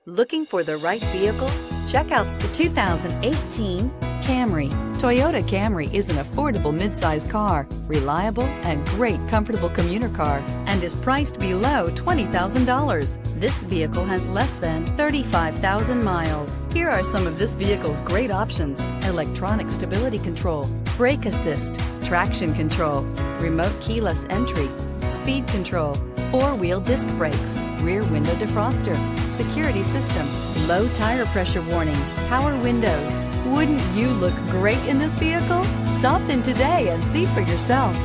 Looking for the right vehicle? Check out the 2018 Camry. Toyota Camry is an affordable midsize car, reliable and great comfortable commuter car, and is priced below $20,000. This vehicle has less than 35,000 miles. Here are some of this vehicle's great options: electronic stability control, brake assist, traction control, remote keyless entry, speed control, four-wheel disc brakes, rear window defroster, security system, low tire pressure warning, power windows. Wouldn't you look great in this vehicle? Stop in today and see for yourself.